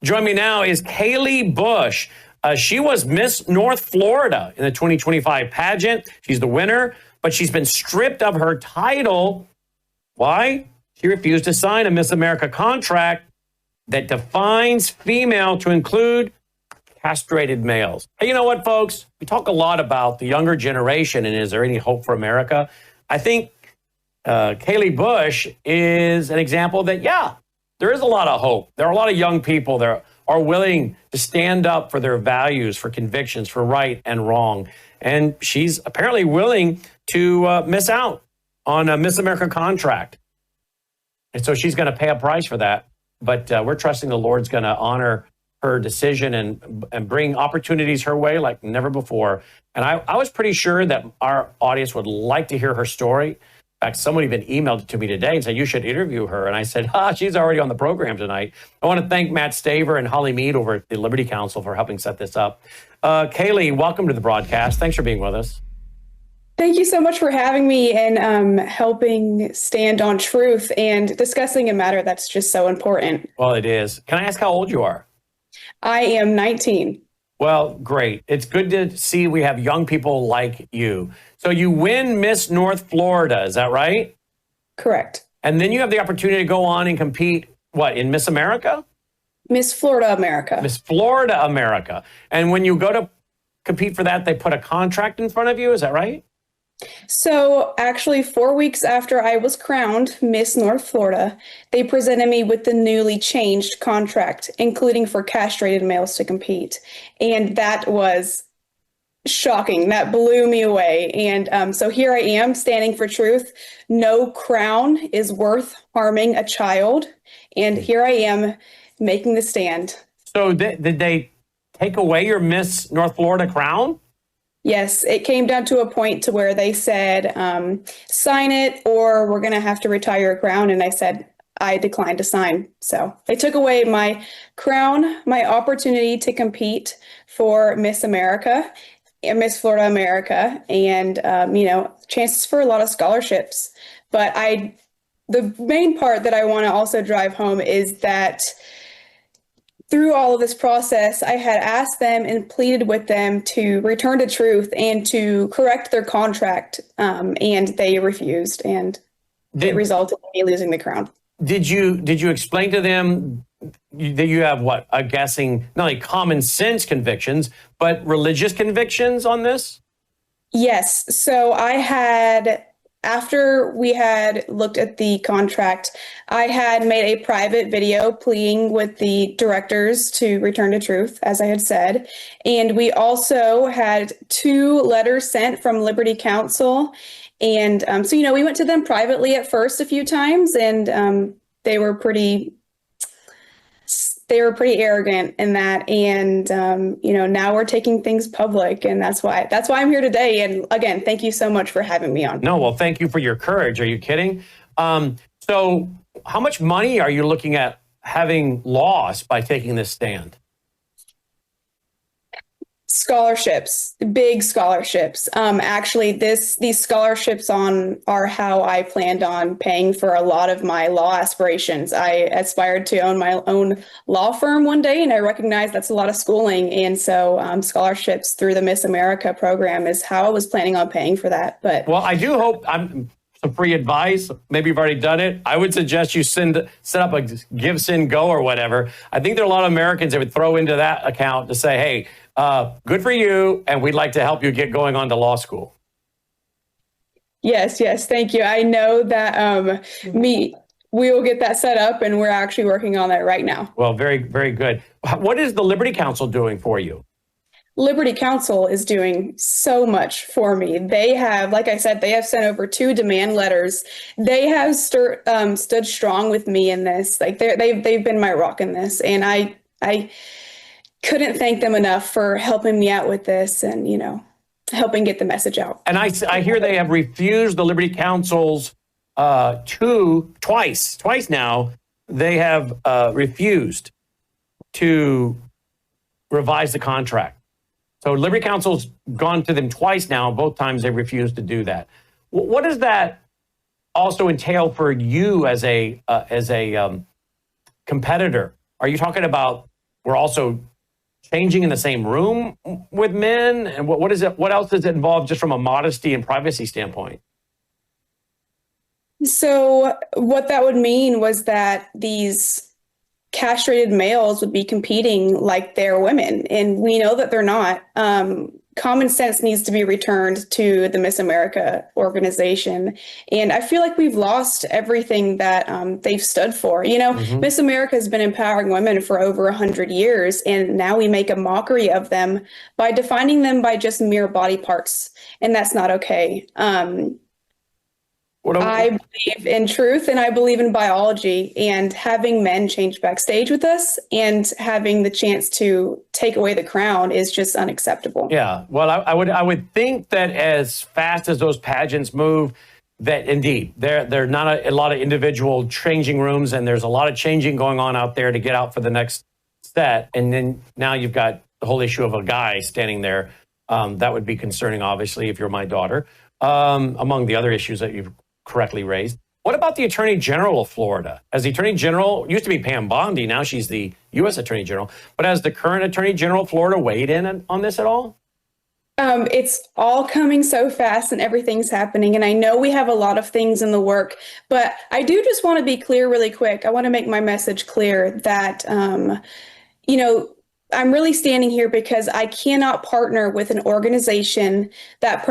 Join me now is Kayleigh Bush. She was Miss North Florida in the 2025 pageant. She's the winner, but she's been stripped of her title. Why? She refused to sign a Miss America contract that defines female to include castrated males. Hey, you know what, folks? We talk a lot about the younger generation and is there any hope for America? I think Kayleigh Bush is an example that, yeah, there is a lot of hope. There are a lot of young people that are willing to stand up for their values, for convictions, for right and wrong. And she's apparently willing to miss out on a Miss America contract. And so she's going to pay a price for that. But we're trusting the Lord's going to honor her decision and bring opportunities her way like never before. And I was pretty sure that our audience would like to hear her story. In fact, someone even emailed it to me today and said, you should interview her. And I said, she's already on the program tonight. I want to thank Matt Staver and Holly Mead over at the Liberty Council for helping set this up. Kayleigh, welcome to the broadcast. Thanks for being with us. Thank you so much for having me and helping stand on truth and discussing a matter that's just so important. Well, it is. Can I ask how old you are? I am 19. Well, great. It's good to see we have young people like you. So you win Miss North Florida, is that right? Correct. And then you have the opportunity to go on and compete, what, in Miss America? Miss Florida America. Miss Florida America. And when you go to compete for that, they put a contract in front of you, is that right? So actually 4 weeks after I was crowned Miss North Florida, they presented me with the newly changed contract, including for castrated males to compete. And that was shocking. That blew me away. And so here I am standing for truth. No crown is worth harming a child. And here I am making the stand. So did they take away your Miss North Florida crown? Yes, it came down to a point to where they said, sign it or we're going to have to retire your crown. And I said, I declined to sign. So they took away my crown, my opportunity to compete for Miss America, Miss Florida America, and, chances for a lot of scholarships. But the main part that I want to also drive home is that through all of this process, I had asked them and pleaded with them to return to truth and to correct their contract, and they refused, and it resulted in me losing the crown. Did you explain to them that you have what, I'm guessing, not only common sense convictions, but religious convictions on this? Yes. So after we had looked at the contract, I had made a private video pleading with the directors to return to truth, as I had said. And we also had 2 letters sent from Liberty Council. And so we went to them privately at first a few times, and they were pretty arrogant in that. And, now we're taking things public, and that's why I'm here today. And again, thank you so much for having me on. No, well, thank you for your courage. Are you kidding? So how much money are you looking at having lost by taking this stand? Scholarships, big scholarships. Actually, these scholarships are how I planned on paying for a lot of my law aspirations. I aspired to own my own law firm one day, and I recognize that's a lot of schooling. And so scholarships through the Miss America program is how I was planning on paying for that. But well, I do hope some free advice. Maybe you've already done it. I would suggest you set up a Give, Send, Go or whatever. I think there are a lot of Americans that would throw into that account to say, hey, good for you, and we'd like to help you get going on to law school. Yes, thank you. I know that we will get that set up, and we're actually working on that right now. Well, very, very good. What is the Liberty Council doing for you? Liberty Council is doing so much for me. They have, like I said, they have sent over 2 demand letters. They have stood strong with me in this. Like they've been my rock in this, and I couldn't thank them enough for helping me out with this and, helping get the message out. And I hear they have refused the Liberty Council's twice now. They have refused to revise the contract. So Liberty Council's gone to them twice now. Both times they've refused to do that. What does that also entail for you as a competitor? Are you talking about we're also changing in the same room with men? And what is it? What else does it involve just from a modesty and privacy standpoint? So what that would mean was that these castrated males would be competing like they're women, and we know that they're not. Common sense needs to be returned to the Miss America organization, and I feel like we've lost everything that they've stood for. Miss America has been empowering women for over 100 years, and now we make a mockery of them by defining them by just mere body parts, and that's not okay. I believe in truth and I believe in biology, and having men change backstage with us and having the chance to take away the crown is just unacceptable. Yeah, well, I would think that as fast as those pageants move, that indeed there are not a lot of individual changing rooms, and there's a lot of changing going on out there to get out for the next set, and then now you've got the whole issue of a guy standing there. That would be concerning, obviously, if you're my daughter, among the other issues that you've correctly raised. What about the Attorney General of Florida? As the Attorney General, used to be Pam Bondi, now she's the U.S. Attorney General, but has the current Attorney General of Florida weighed in on this at all? It's all coming so fast and everything's happening. And I know we have a lot of things in the work, but I do just want to be clear really quick. I want to make my message clear that, I'm really standing here because I cannot partner with an organization that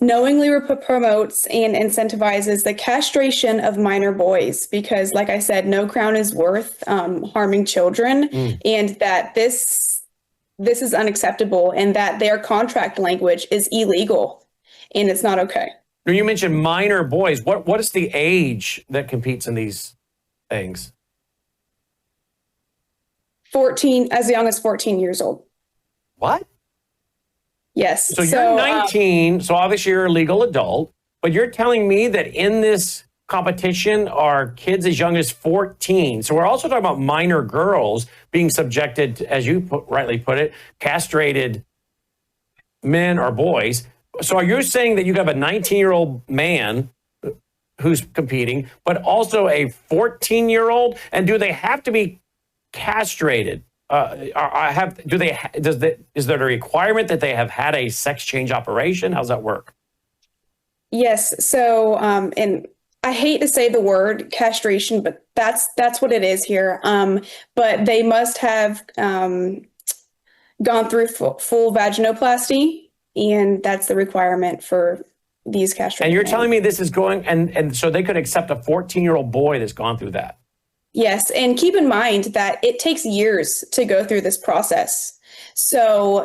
knowingly promotes and incentivizes the castration of minor boys, because like I said, no crown is worth harming children, and that this is unacceptable, and that their contract language is illegal and it's not okay. You mentioned minor boys. What is the age that competes in these things? 14, as young as 14 years old. What? Yes. So you're 19, so obviously you're a legal adult, but you're telling me that in this competition are kids as young as 14. So we're also talking about minor girls being subjected to, as you rightly put it, castrated men or boys. So are you saying that you have a 19-year-old man who's competing, but also a 14-year-old? And do they have to be castrated? Is there a requirement that they have had a sex change operation? How's that work? Yes. So, and I hate to say the word castration, but that's what it is here. But they must have gone through full vaginoplasty, and that's the requirement for these castrations. And you're telling me this is going, and so they could accept a 14-year-old boy that's gone through that? Yes, and keep in mind that it takes years to go through this process. So,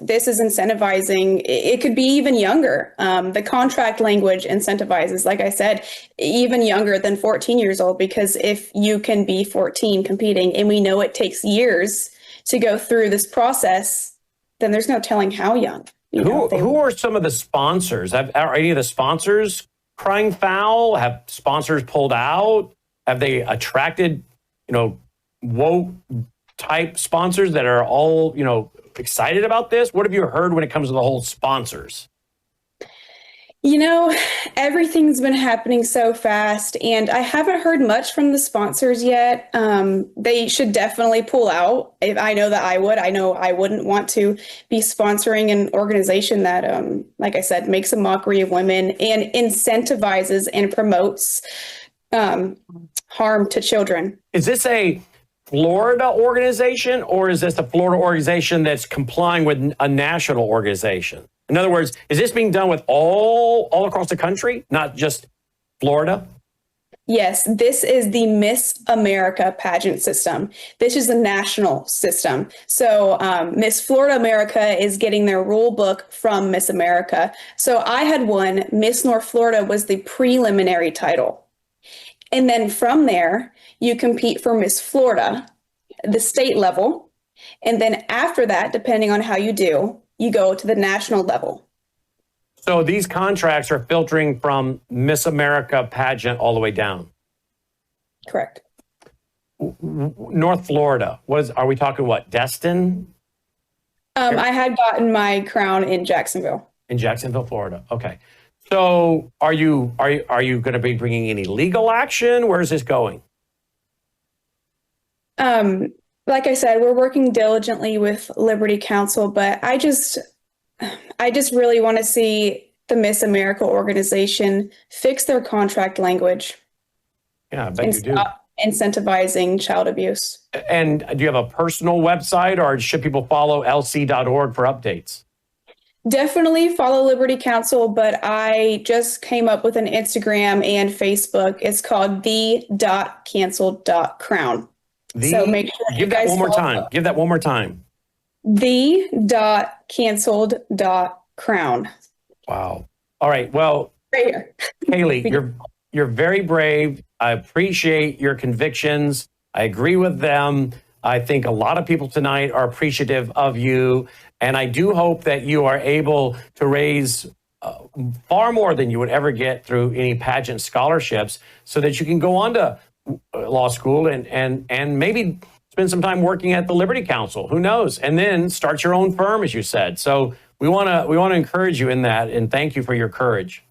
this is incentivizing, it could be even younger. The contract language incentivizes, like I said, even younger than 14 years old, because if you can be 14 competing, and we know it takes years to go through this process, then there's no telling how young. Who are some of the sponsors? Are any of the sponsors crying foul? Have sponsors pulled out? Have they attracted, woke type sponsors that are all, excited about this? What have you heard when it comes to the whole sponsors? Everything's been happening so fast, and I haven't heard much from the sponsors yet. They should definitely pull out. I know that I would. I know I wouldn't want to be sponsoring an organization that, like I said, makes a mockery of women and incentivizes and promotes harm to children. Is this a Florida organization, or is this a Florida organization that's complying with a national organization? In other words, is this being done with all across the country, not just Florida? Yes, this is the Miss America pageant system. This is the national system. So Miss Florida America is getting their rule book from Miss America. So I had one. Miss North Florida was the preliminary title. And then from there, you compete for Miss Florida, the state level. And then after that, depending on how you do, you go to the national level. So these contracts are filtering from Miss America pageant all the way down? Correct. North Florida, are we talking what, Destin? I had gotten my crown in Jacksonville. In Jacksonville, Florida. Okay. So are you going to be bringing any legal action? Where is this going? Like I said, we're working diligently with Liberty Counsel, but I just really want to see the Miss America organization fix their contract language Yeah, I bet and you do. stop incentivizing child abuse. And do you have a personal website, or should people follow lc.org for updates? Definitely follow Liberty Counsel, but I just came up with an Instagram and Facebook. It's called the.cancel.crown. So make sure Give that one more time. Give that one more time. The.cancelled.crown. Wow. All right. Well, Right here. Kayleigh, you're very brave. I appreciate your convictions. I agree with them. I think a lot of people tonight are appreciative of you. And I do hope that you are able to raise far more than you would ever get through any pageant scholarships, so that you can go on to law school and maybe spend some time working at the Liberty Counsel. Who knows? And then start your own firm, as you said. So we want to encourage you in that, and thank you for your courage.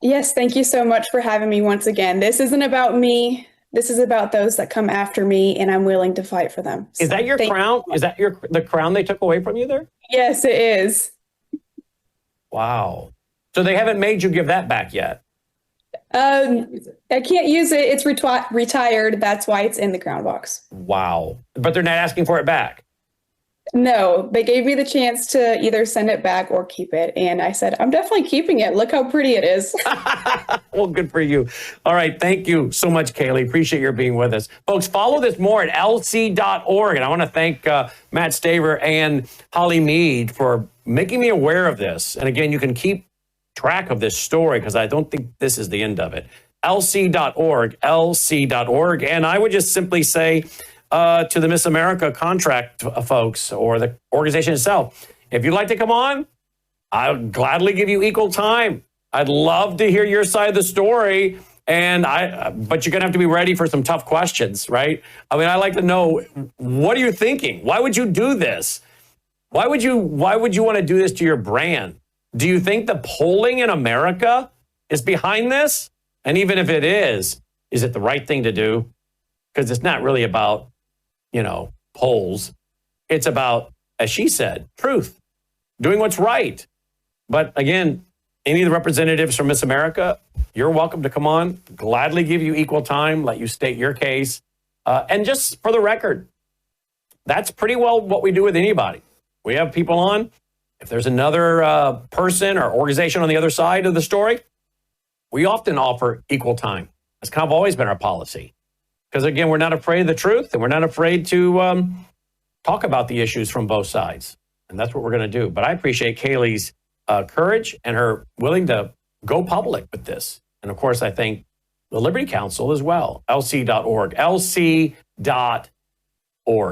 Yes, thank you so much for having me once again. This isn't about me. This is about those that come after me, and I'm willing to fight for them. Is that your crown? Is that the crown they took away from you there? Yes, it is. Wow. So they haven't made you give that back yet? I can't use it. It's retired. That's why it's in the crown box. Wow. But they're not asking for it back? No, they gave me the chance to either send it back or keep it. And I said, I'm definitely keeping it. Look how pretty it is. Well, good for you. All right. Thank you so much, Kayleigh. Appreciate your being with us. Folks, follow this more at lc.org. And I want to thank Matt Staver and Holly Mead for making me aware of this. And again, you can keep track of this story, because I don't think this is the end of it. lc.org, lc.org. And I would just simply say, to the Miss America contract folks, or the organization itself, if you'd like to come on, I'll gladly give you equal time. I'd love to hear your side of the story. But you're going to have to be ready for some tough questions, right? I mean, I like to know, what are you thinking? Why would you do this? Why would you want to do this to your brand? Do you think the polling in America is behind this? And even if it is it the right thing to do? Because it's not really about, polls. It's about, as she said, truth, doing what's right. But again, any of the representatives from Miss America, you're welcome to come on, gladly give you equal time, let you state your case. And just for the record, that's pretty well what we do with anybody. We have people on. If there's another person or organization on the other side of the story, we often offer equal time. That's kind of always been our policy. Because again, we're not afraid of the truth, and we're not afraid to talk about the issues from both sides. And that's what we're going to do. But I appreciate Kayleigh's courage and her willing to go public with this. And of course, I thank the Liberty Counsel as well. lc.org, lc.org.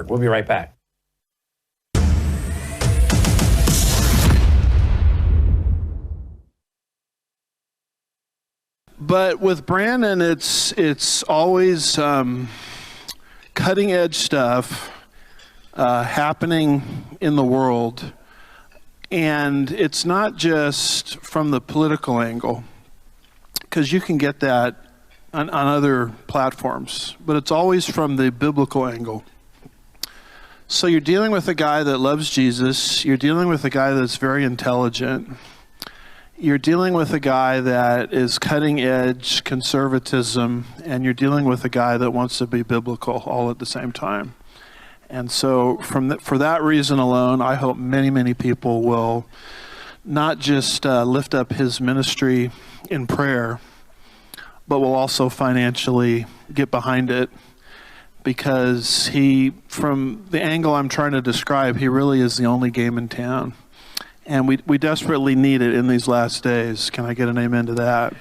We'll be right back. But with Brandon, it's always cutting edge stuff happening in the world, and it's not just from the political angle, because you can get that on other platforms, but it's always from the biblical angle. So you're dealing with a guy that loves Jesus, you're dealing with a guy that's very intelligent, you're dealing with a guy that is cutting edge conservatism, and you're dealing with a guy that wants to be biblical all at the same time. And so for that reason alone, I hope many, many people will not just lift up his ministry in prayer, but will also financially get behind it, because from the angle I'm trying to describe, he really is the only game in town. And we desperately need it in these last days. Can I get an amen to that?